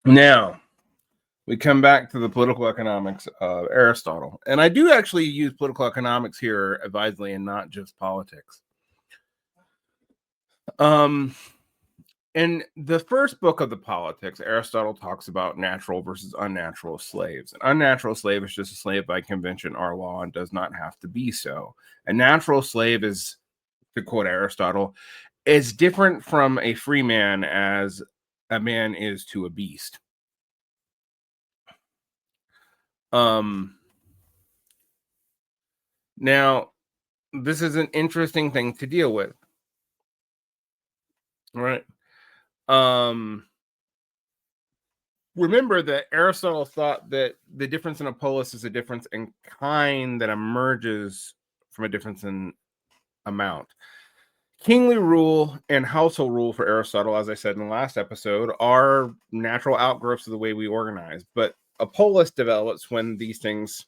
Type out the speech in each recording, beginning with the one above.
Now, we come back to the political economics of Aristotle. And I do actually use political economics here advisedly and not just politics. In the first book of the Politics, Aristotle talks about natural versus unnatural slaves. An unnatural slave is just a slave by convention or law and does not have to be so. A natural slave is, to quote Aristotle, is different from a free man as a man is to a beast. Now, this is an interesting thing to deal with, right? Remember that Aristotle thought that the difference in a polis is a difference in kind that emerges from a difference in amount. Kingly rule and household rule for Aristotle, as I said in the last episode, are natural outgrowths of the way we organize. But a polis develops when these things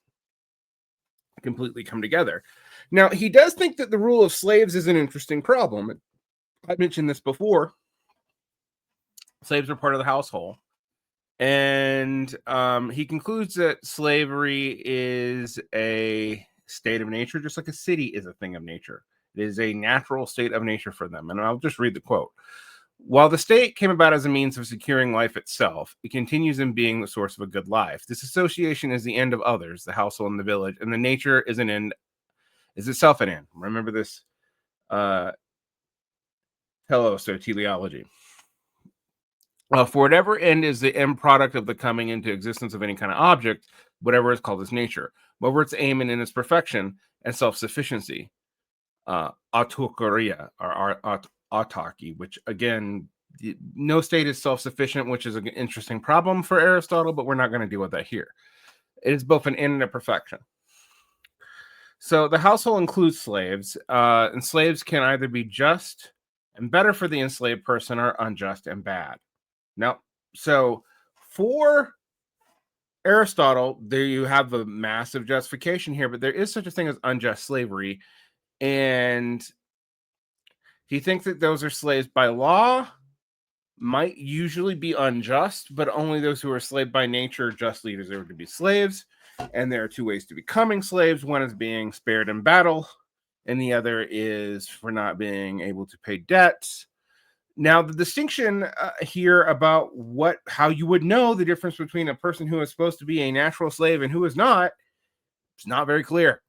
completely come together. Now, he does think that the rule of slaves is an interesting problem. I mentioned this before. Slaves are part of the household. And he concludes that slavery is a state of nature, just like a city is a thing of nature. It is a natural state of nature for them. And I'll just read the quote. While the state came about as a means of securing life itself, it continues in being the source of a good life. This association is the end of others, the household and the village, and the nature is an end, is itself an end. Remember this telos or teleology. For whatever end is the end product of the coming into existence of any kind of object, whatever is called its nature, whatever its aim and in its perfection and self-sufficiency, autokoria or autarky, which again, no state is self-sufficient, which is an interesting problem for Aristotle, but we're not going to deal with that here. It is both an end and a perfection. So the household includes slaves, and slaves can either be just and better for the enslaved person or unjust and bad. Now, so for Aristotle, there you have a massive justification here, but there is such a thing as unjust slavery. And he thinks that those are slaves by law, might usually be unjust, but only those who are slave by nature justly deserve to be slaves. And there are two ways to becoming slaves. One is being spared in battle, and the other is for not being able to pay debts. Now, the distinction here about how you would know the difference between a person who is supposed to be a natural slave and who is not, it's not very clear.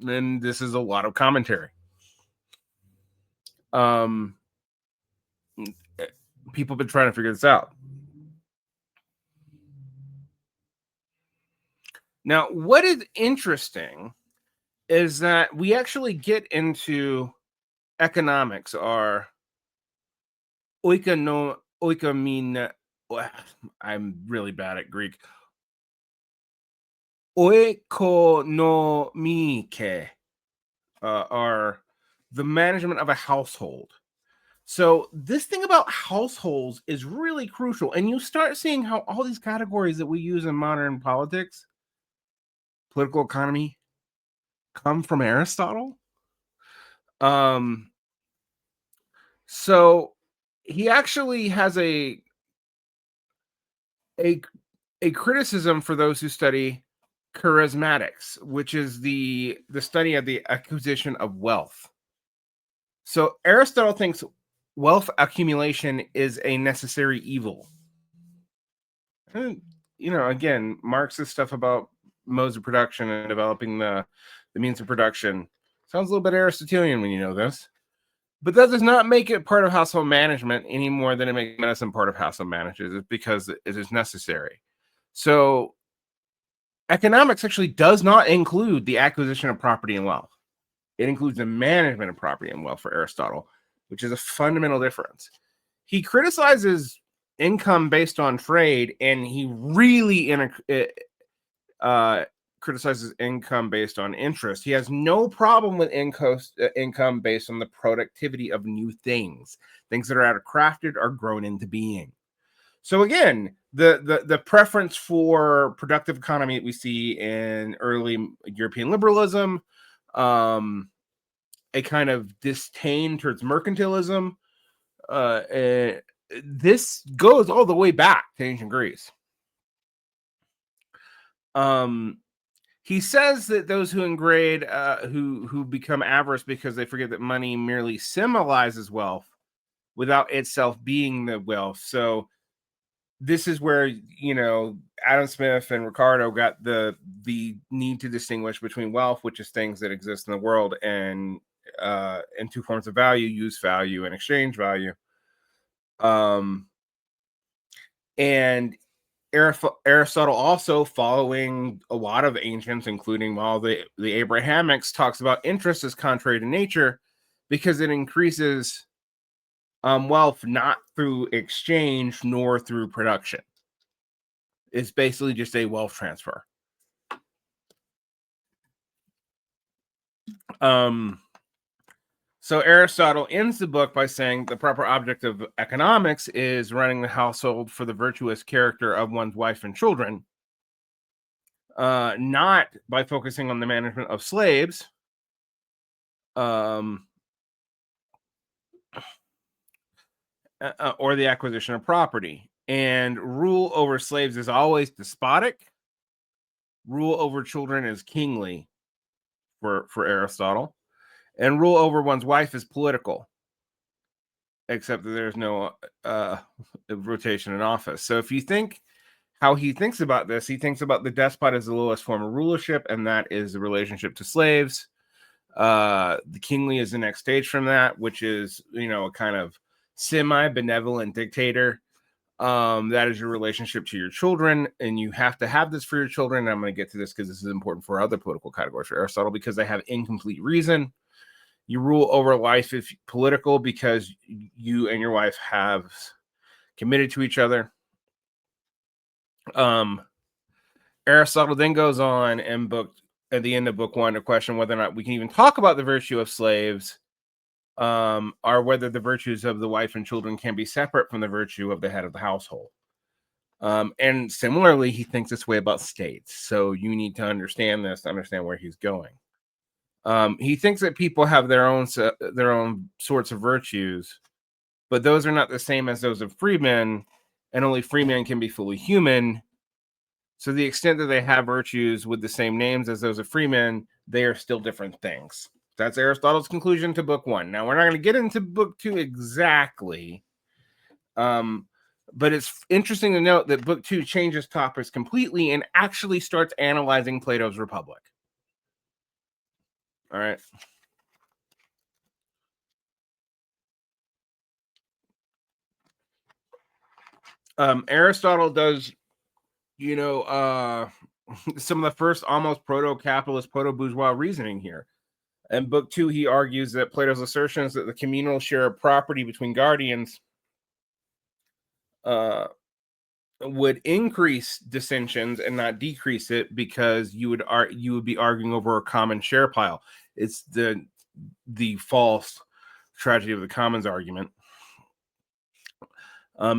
And this is a lot of commentary. People have been trying to figure this out. Now, what is interesting is that we actually get into economics or oikonomine. I'm really bad at Greek. Oikonomike are the management of a household. So this thing about households is really crucial. And you start seeing how all these categories that we use in modern politics, political economy, come from Aristotle. So he actually has a criticism for those who study charismatics, which is the study of the acquisition of wealth. So Aristotle thinks wealth accumulation is a necessary evil. And, again, Marxist stuff about modes of production and developing the means of production sounds a little bit Aristotelian when you know this. But that does not make it part of household management any more than it makes medicine part of household management. It's because it is necessary. So economics actually does not include the acquisition of property and wealth. It includes the management of property and wealth for Aristotle, which is a fundamental difference. He criticizes income based on trade, and he really criticizes income based on interest. He has no problem with income based on the productivity of new things that are crafted or grown into being. So again, the preference for productive economy that we see in early European liberalism, a kind of disdain towards mercantilism, this goes all the way back to ancient Greece. He says that those who engrade, who become avarice because they forget that money merely symbolizes wealth without itself being the wealth. So this is where, Adam Smith and Ricardo got the need to distinguish between wealth, which is things that exist in the world, and two forms of value: use value and exchange value. And Aristotle, also following a lot of ancients, including all the Abrahamics, talks about interest as contrary to nature because it increases wealth not through exchange nor through production. It's basically just a wealth transfer. So Aristotle ends the book by saying the proper object of economics is running the household for the virtuous character of one's wife and children, not by focusing on the management of slaves, or the acquisition of property. And rule over slaves is always despotic. Rule over children is kingly for Aristotle. And rule over one's wife is political, except that there's no rotation in office. So if you think how he thinks about this, he thinks about the despot as the lowest form of rulership, and that is the relationship to slaves. The kingly is the next stage from that, which is, a kind of semi-benevolent dictator. That is your relationship to your children, and you have to have this for your children. And I'm going to get to this because this is important for other political categories for Aristotle, because they have incomplete reason. You rule over life if political, because you and your wife have committed to each other. Aristotle then goes on at the end of book 1 to question whether or not we can even talk about the virtue of slaves, or whether the virtues of the wife and children can be separate from the virtue of the head of the household. And similarly, he thinks this way about states. So you need to understand this to understand where he's going. He thinks that people have their own sorts of virtues, but those are not the same as those of freemen, and only freemen can be fully human. So the extent that they have virtues with the same names as those of freemen, they are still different things. That's Aristotle's conclusion to book 1. Now, we're not going to get into book 2 exactly, but it's interesting to note that book 2 changes topics completely and actually starts analyzing Plato's Republic. All right. Aristotle does, some of the first almost proto-capitalist, proto-bourgeois reasoning here. In book 2, he argues that Plato's assertions that the communal share of property between guardians would increase dissensions and not decrease it, because you would be arguing over a common share pile. It's the false tragedy of the commons argument.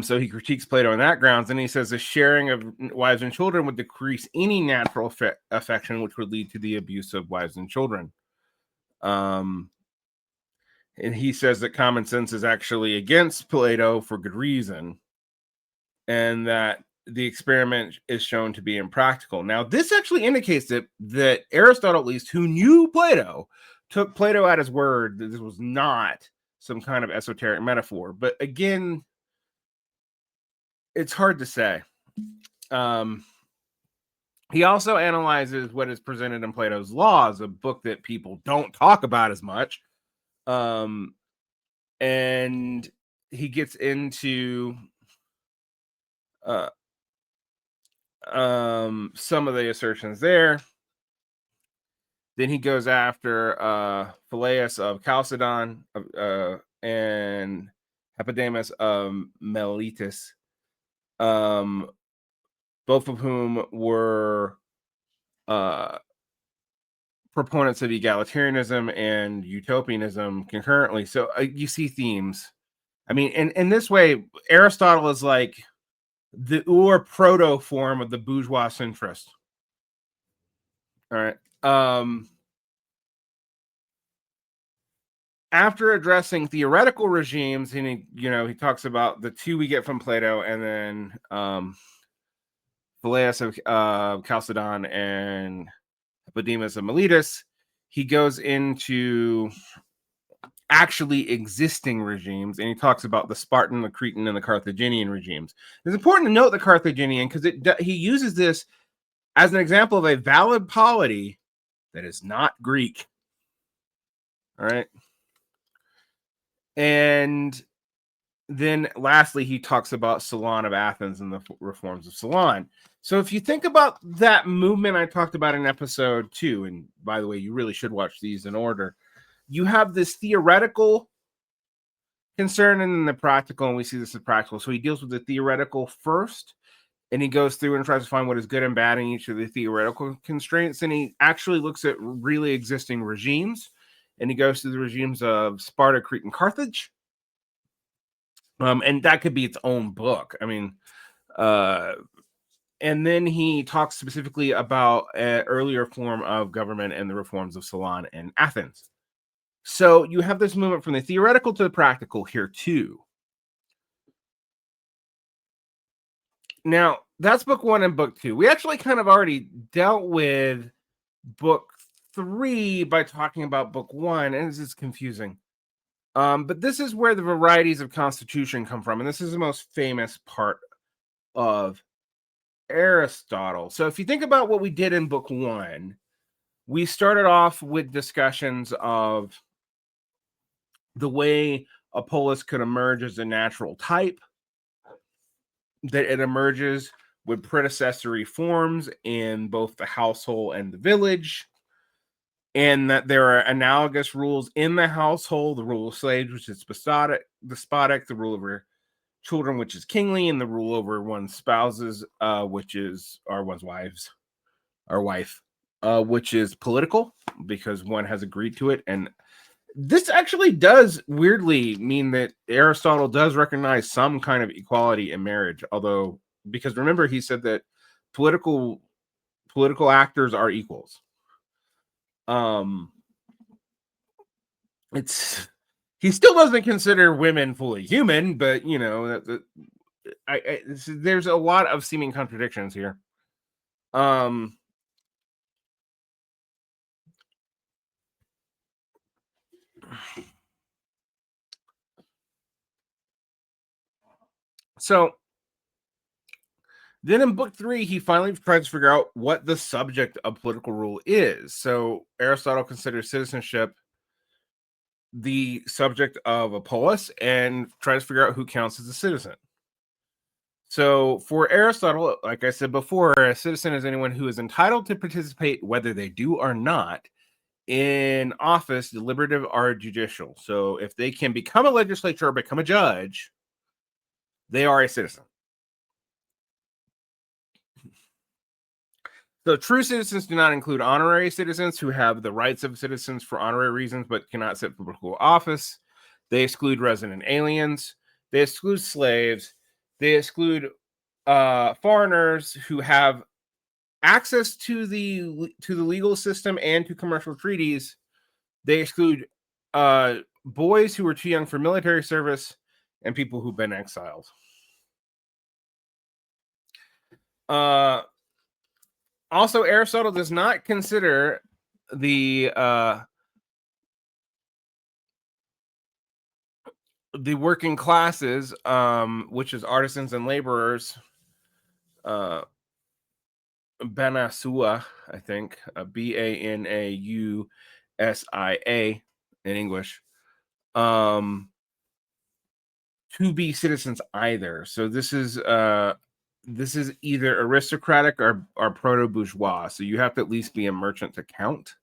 So he critiques Plato on that grounds, and he says the sharing of wives and children would decrease any natural affection, which would lead to the abuse of wives and children. And he says that common sense is actually against Plato for good reason, and that the experiment is shown to be impractical. Now, this actually indicates that Aristotle, at least, who knew Plato, took Plato at his word that this was not some kind of esoteric metaphor. But again, it's hard to say. He also analyzes what is presented in Plato's Laws, a book that people don't talk about as much. And he gets into some of the assertions there. Then he goes after Philaeus of Chalcedon and Hippodamus of Miletus, both of whom were proponents of egalitarianism and utopianism concurrently. So you see themes. I mean, in this way, Aristotle is like the proto form of the bourgeois centrist. All right. after addressing theoretical regimes, and he talks about the two we get from Plato, and then Phileas of Chalcedon and Hippodemus of Miletus, he goes into actually existing regimes, and he talks about the Spartan, the Cretan, and the Carthaginian regimes. It's important to note the Carthaginian because he uses this as an example of a valid polity that is not Greek. All right. And then lastly, he talks about Solon of Athens and the reforms of Solon. So if you think about that movement I talked about in episode 2, and by the way, you really should watch these in order. You have this theoretical concern and then the practical, and we see this as practical. So he deals with the theoretical first, and he goes through and tries to find what is good and bad in each of the theoretical constraints. And he actually looks at really existing regimes, and he goes through the regimes of Sparta, Crete, and Carthage. And that could be its own book. I mean, and then he talks specifically about an earlier form of government and the reforms of Solon and Athens. So you have this movement from the theoretical to the practical here too. Now, that's book 1 and book 2. We actually kind of already dealt with book 3 by talking about book 1, and this is confusing. But this is where the varieties of constitution come from, and this is the most famous part of Aristotle. So if you think about what we did in book 1, we started off with discussions of the way a polis could emerge as a natural type, that it emerges with predecessory forms in both the household and the village, and that there are analogous rules in the household: the rule of slaves, which is despotic, the rule over children, which is kingly, and the rule over one's spouses, which is one's wives, our wife, which is political, because one has agreed to it. And this actually does weirdly mean that Aristotle does recognize some kind of equality in marriage, although, because remember, he said that political actors are equals. He still doesn't consider women fully human, but there's a lot of seeming contradictions here. So then in book 3, he finally tries to figure out what the subject of political rule is. So Aristotle considers citizenship the subject of a polis and tries to figure out who counts as a citizen. So for Aristotle, like I said before, a citizen is anyone who is entitled to participate, whether they do or not, in office, deliberative or judicial. So if they can become a legislator or become a judge, they are a citizen. So true citizens do not include honorary citizens who have the rights of citizens for honorary reasons but cannot sit for political office. They exclude resident aliens. They exclude slaves. They exclude foreigners who have access to the legal system and to commercial treaties. They exclude boys who are too young for military service and people who've been exiled. Also, Aristotle does not consider the working classes, which is artisans and laborers, Banasua, I think, Banausia in English, to be citizens either. So this is either aristocratic or proto-bourgeois. So you have to at least be a merchant to count.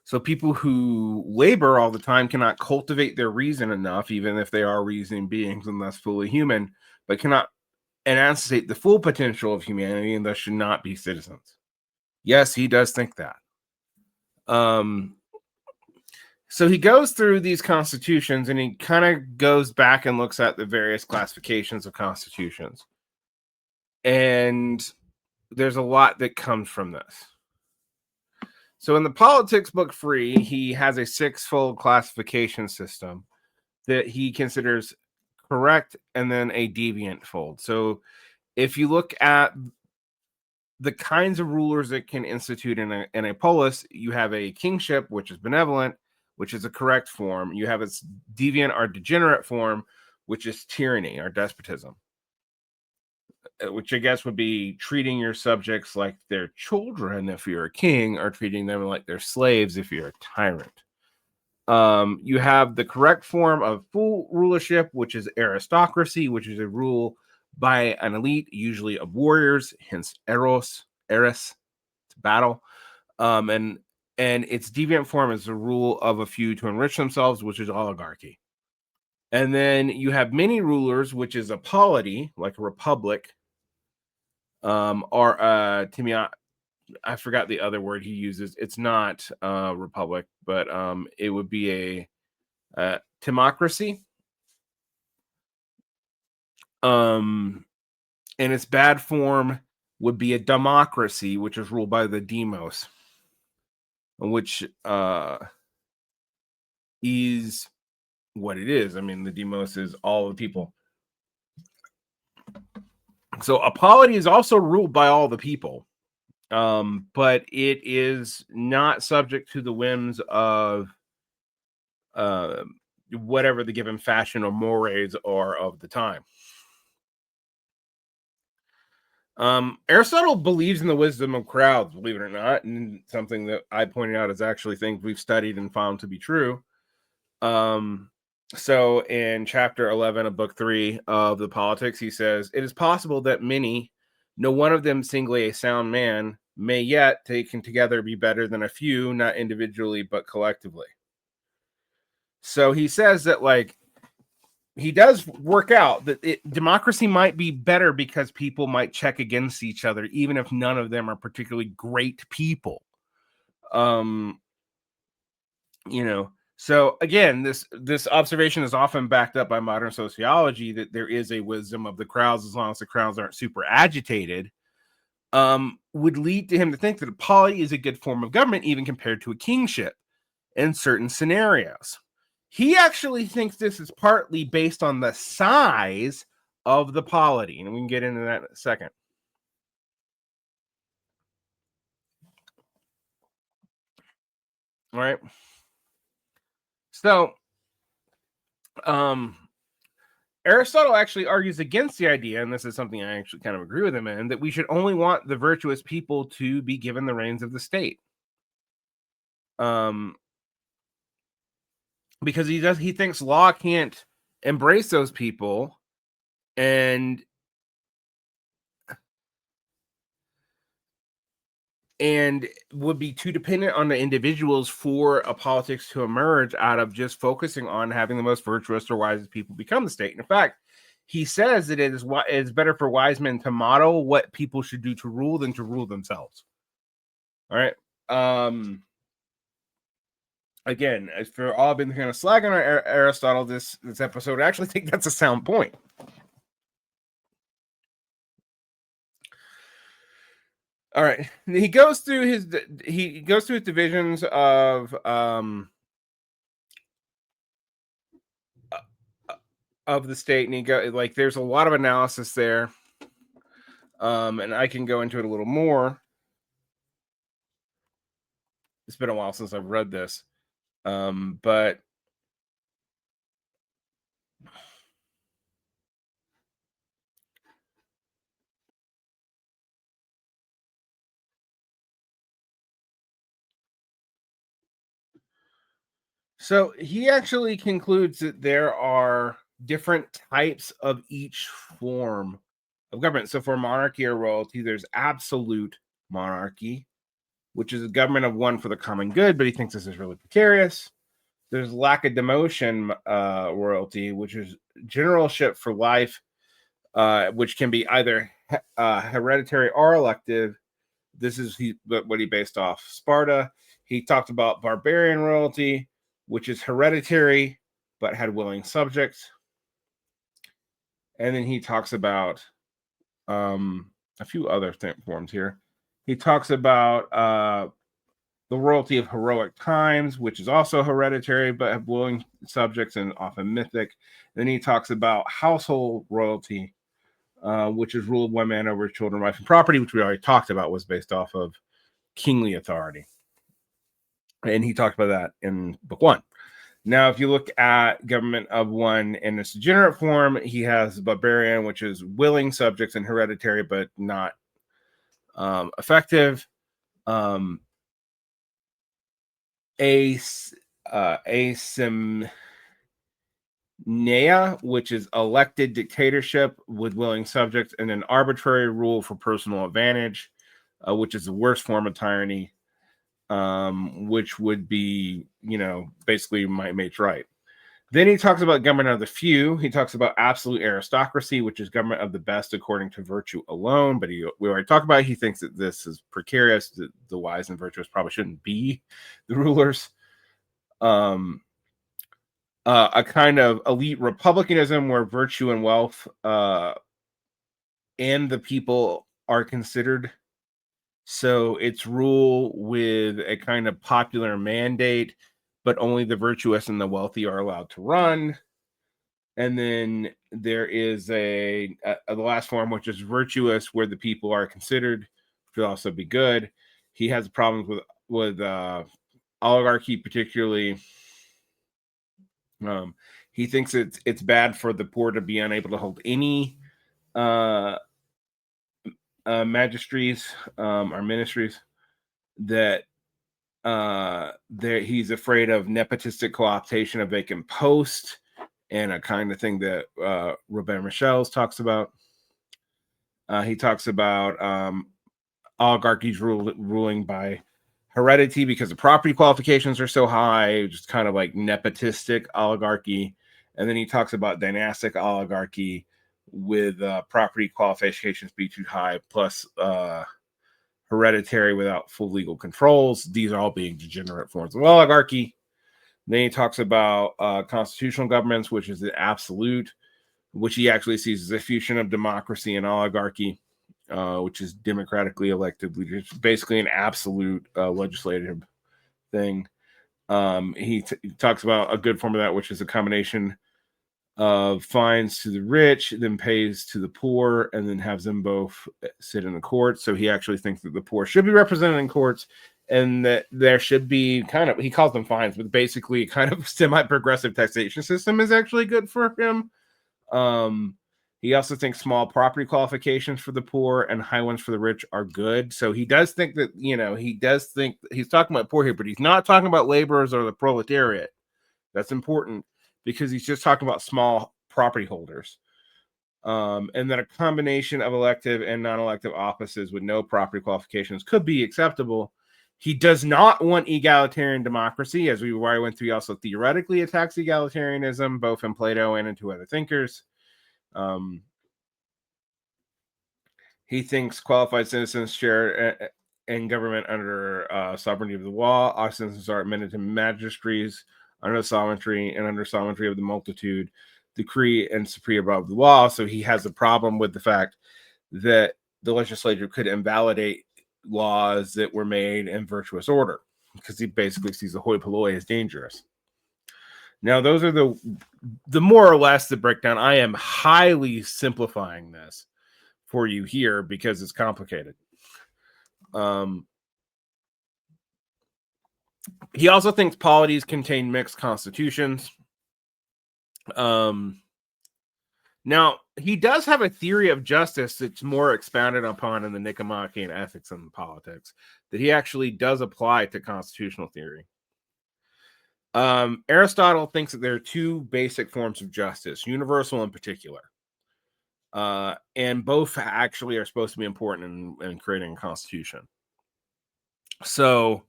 So people who labor all the time cannot cultivate their reason enough, even if they are reasoning beings and thus fully human, but cannot enunciate the full potential of humanity and thus should not be citizens. Yes, he does think that. So he goes through these constitutions and he kind of goes back and looks at the various classifications of constitutions. And there's a lot that comes from this. So in the politics book Free, he has a six-fold classification system that he considers correct and then a deviant fold. So if you look at the kinds of rulers that can institute in a polis, you have a kingship, which is benevolent, which is a correct form. You have its deviant or degenerate form, which is tyranny or despotism, which I guess would be treating your subjects like their children if you're a king, or treating them like they're slaves if you're a tyrant. You have the correct form of full rulership, which is aristocracy, which is a rule by an elite, usually of warriors, hence eros, to battle. And its deviant form is the rule of a few to enrich themselves, which is oligarchy. And then you have many rulers, which is a polity, like a republic, or I forgot the other word he uses. It's not republic, but it would be a timocracy. And its bad form would be a democracy, which is ruled by the demos, which is what it is. I mean, the demos is all the people. So a polity is also ruled by all the people, but it is not subject to the whims of whatever the given fashion or mores are of the time. Aristotle believes in the wisdom of crowds, believe it or not, and something that I pointed out is actually things we've studied and found to be true. So in chapter 11 of book 3 of the Politics, he says, it is possible that many, no one of them singly a sound man, may yet, taken together, be better than a few, not individually, but collectively. So he says that, like, he does work out that democracy might be better because people might check against each other, even if none of them are particularly great people. So again, this observation is often backed up by modern sociology that there is a wisdom of the crowds, as long as the crowds aren't super agitated, would lead to him to think that a polity is a good form of government, even compared to a kingship in certain scenarios. He actually thinks this is partly based on the size of the polity, and we can get into that in a second. All right. So, Aristotle actually argues against the idea, and this is something I actually kind of agree with him in, that we should only want the virtuous people to be given the reins of the state. Because he thinks law can't embrace those people and would be too dependent on the individuals for a politics to emerge out of just focusing on having the most virtuous or wisest people become the state. And in fact, he says that it is better for wise men to model what people should do to rule than to rule themselves. All right. Again, for all I've been kind of slagging on Aristotle this episode, I actually think that's a sound point. All right, he goes through his divisions of the state, and there's a lot of analysis there, and I can go into it a little more. It's been a while since I've read this, but so he actually concludes that there are different types of each form of government. So for monarchy or royalty, there's absolute monarchy, which is a government of one for the common good, but he thinks this is really precarious. There's Lacedaemonian royalty, which is generalship for life, which can be either hereditary or elective. This is what he based off Sparta. He talked about barbarian royalty, which is hereditary but had willing subjects. And then he talks about a few other forms here. He talks about the royalty of heroic times, which is also hereditary but have willing subjects and often mythic. Then he talks about household royalty, which is rule of one man over his children, wife, and property, which we already talked about was based off of kingly authority. And he talked about that in book 1. Now, if you look at government of one in its degenerate form, he has barbarian, which is willing subjects and hereditary, but not effective. Asimnea, which is elected dictatorship with willing subjects, and an arbitrary rule for personal advantage, which is the worst form of tyranny, which would be, basically might mate's right. Then he talks about government of the few. He talks about absolute aristocracy, which is government of the best according to virtue alone. But we already talked about it. He thinks that this is precarious, that the wise and virtuous probably shouldn't be the rulers. A kind of elite republicanism where virtue and wealth and the people are considered. So it's rule with a kind of popular mandate, but only the virtuous and the wealthy are allowed to run. And then there is the last form, which is virtuous, where the people are considered, which will also be good. He has problems with oligarchy, particularly. He thinks it's bad for the poor to be unable to hold any magistracies or ministries. That he's afraid of nepotistic co-optation of vacant posts, and a kind of thing that Robert Michels talks about. He talks about oligarchies ruling by heredity because the property qualifications are so high, just kind of like nepotistic oligarchy. And then he talks about dynastic oligarchy with property qualifications be too high, plus hereditary without full legal controls. These are all being degenerate forms of oligarchy. Then he talks about constitutional governments, which is the absolute, which he actually sees as a fusion of democracy and oligarchy, which is democratically elected leaders, basically an absolute legislative thing. He talks about a good form of that, which is a combination of fines to the rich, then pays to the poor, and then has them both sit in the court. So he actually thinks that the poor should be represented in courts, and that there should be kind of, he calls them fines, but basically kind of semi-progressive taxation system is actually good for him. He also thinks small property qualifications for the poor and high ones for the rich are good. So he does think that, he does think he's talking about poor here, but he's not talking about laborers or the proletariat. That's important because he's just talking about small property holders. And that a combination of elective and non-elective offices with no property qualifications could be acceptable. He does not want egalitarian democracy, as we already went through. He also theoretically attacks egalitarianism, both in Plato and in two other thinkers. He thinks qualified citizens share in government under sovereignty of the law. All citizens are admitted to magistracies under the sovereignty and under sovereignty of the multitude, decree and supreme above the law. So he has a problem with the fact that the legislature could invalidate laws that were made in virtuous order, because he basically sees the hoi polloi as dangerous. Now, those are the more or less the breakdown. I am highly simplifying this for you here because it's complicated. He also thinks polities contain mixed constitutions. Now, he does have a theory of justice that's more expounded upon in the Nicomachean Ethics and Politics that he actually does apply to constitutional theory. Aristotle thinks that there are two basic forms of justice, universal and particular. And both actually are supposed to be important in creating a constitution. So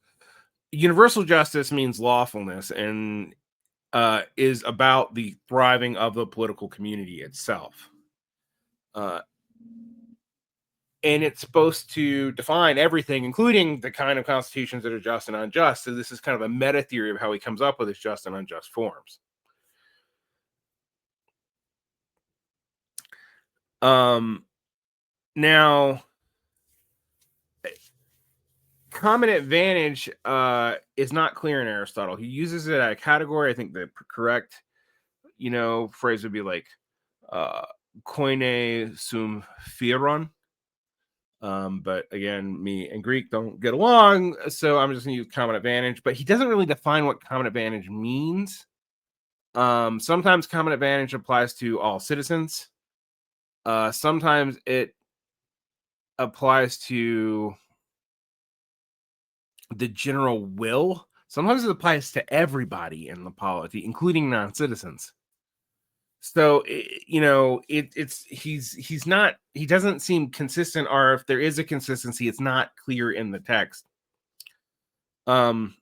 universal justice means lawfulness and is about the thriving of the political community itself. And it's supposed to define everything, including the kind of constitutions that are just and unjust. So this is kind of a meta theory of how he comes up with his just and unjust forms. Now, Common advantage is not clear in Aristotle. He uses it as a category. I think the correct, phrase would be like uh koine sum pheron. But again, me and Greek don't get along, so I'm just gonna use common advantage. But he doesn't really define what common advantage means. Sometimes common advantage applies to all citizens. Sometimes it applies to the general will. Sometimes it applies to everybody in the polity, including non-citizens. So it's he's not he doesn't seem consistent, or if there is a consistency, it's not clear in the text. Um,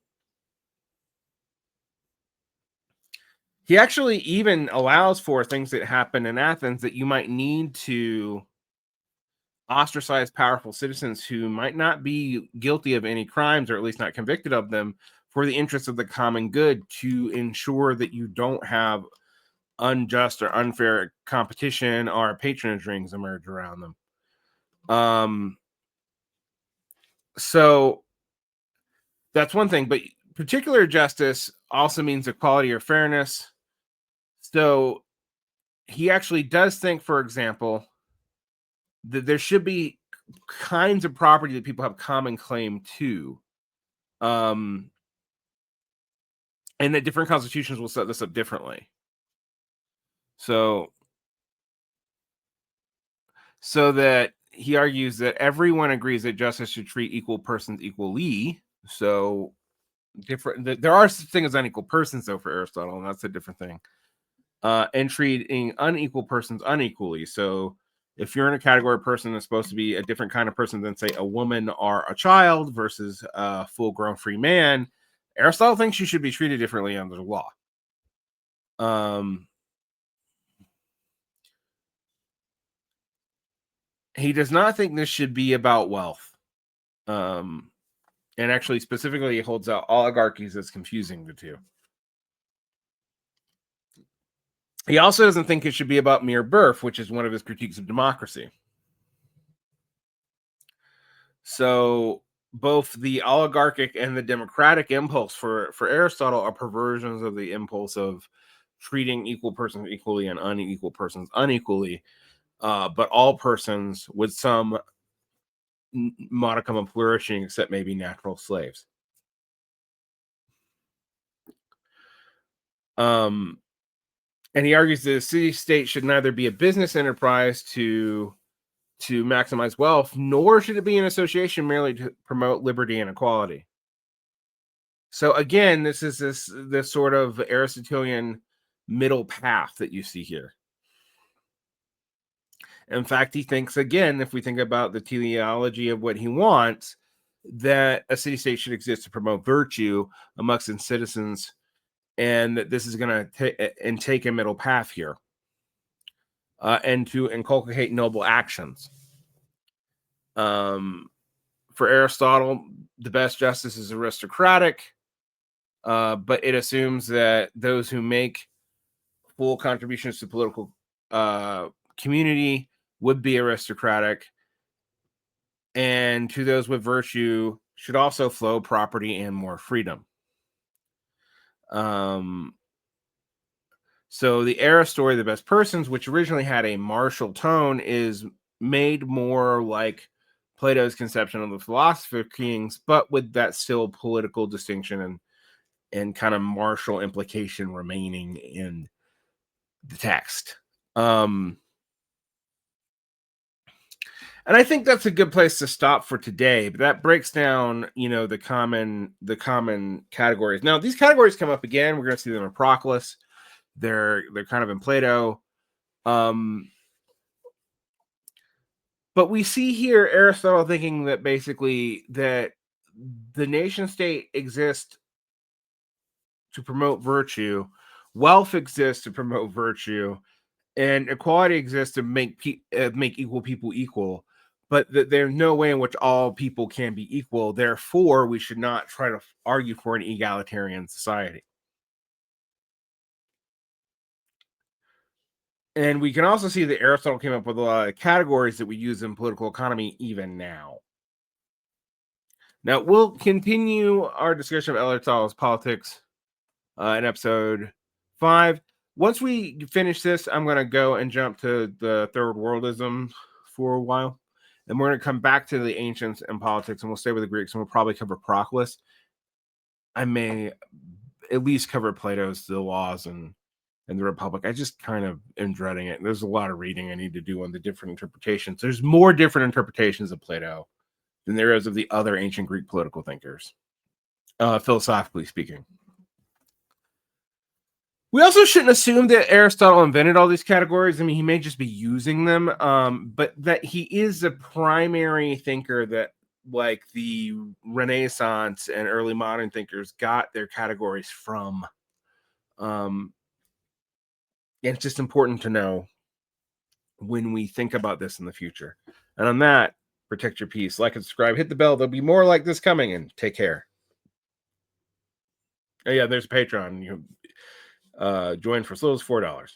he actually even allows for things that happen in Athens that you might need to ostracize powerful citizens who might not be guilty of any crimes, or at least not convicted of them, for the interests of the common good, to ensure that you don't have unjust or unfair competition or patronage rings emerge around them. So that's one thing, but particular justice also means equality or fairness. So he actually does think, for example, that there should be kinds of property that people have common claim to. Um, and that different constitutions will set this up differently. So, so that he argues that everyone agrees that justice should treat equal persons equally. So, there are such things as unequal persons, though, for Aristotle, and that's a different thing. And treating unequal persons unequally. So, if you're in a category of person that's supposed to be a different kind of person than, say, a woman or a child versus a full-grown free man, Aristotle thinks you should be treated differently under the law. Um, he does not think this should be about wealth. Um, and actually, specifically, he holds out oligarchies as confusing the two. He also doesn't think it should be about mere birth, which is one of his critiques of democracy. So both the oligarchic and the democratic impulse for Aristotle are perversions of the impulse of treating equal persons equally and unequal persons unequally, but all persons with some modicum of flourishing, except maybe natural slaves. Um, and he argues that the city state should neither be a business enterprise to maximize wealth, nor should it be an association merely to promote liberty and equality. So again, this is this sort of Aristotelian middle path that you see here. In fact, he thinks, again, if we think about the teleology of what he wants, that a city state should exist to promote virtue amongst its citizens, and that this is going to take a middle path here, and to inculcate noble actions. For Aristotle, the best justice is aristocratic, but it assumes that those who make full contributions to political community would be aristocratic, and to those with virtue should also flow property and more freedom. Um, so the era story, the best persons, which originally had a martial tone, is made more like Plato's conception of the philosopher kings, but with that still political distinction and kind of martial implication remaining in the text. And I think that's a good place to stop for today. But that breaks down, the common categories. Now, these categories come up again. We're going to see them in Proclus. They're kind of in Plato. But we see here Aristotle thinking that basically that the nation state exists to promote virtue, wealth exists to promote virtue, and equality exists to make equal people equal, but there's no way in which all people can be equal. Therefore, we should not try to argue for an egalitarian society. And we can also see that Aristotle came up with a lot of categories that we use in political economy even now. Now, we'll continue our discussion of Aristotle's politics in episode 5. Once we finish this, I'm going to go and jump to the third worldism for a while. And we're going to come back to the ancients and politics, and we'll stay with the Greeks, and we'll probably cover Proclus. I may at least cover Plato's The Laws and the Republic. I just kind of am dreading it. There's a lot of reading I need to do on the different interpretations. There's more different interpretations of Plato than there is of the other ancient Greek political thinkers, philosophically speaking. We also shouldn't assume that Aristotle invented all these categories. I mean, he may just be using them, but that he is a primary thinker that, like, the Renaissance and early modern thinkers got their categories from. And it's just important to know when we think about this in the future. And on that, protect your peace. Like and subscribe. Hit the bell. There'll be more like this coming, and take care. Oh, yeah, there's Patreon. You join for as little as $4.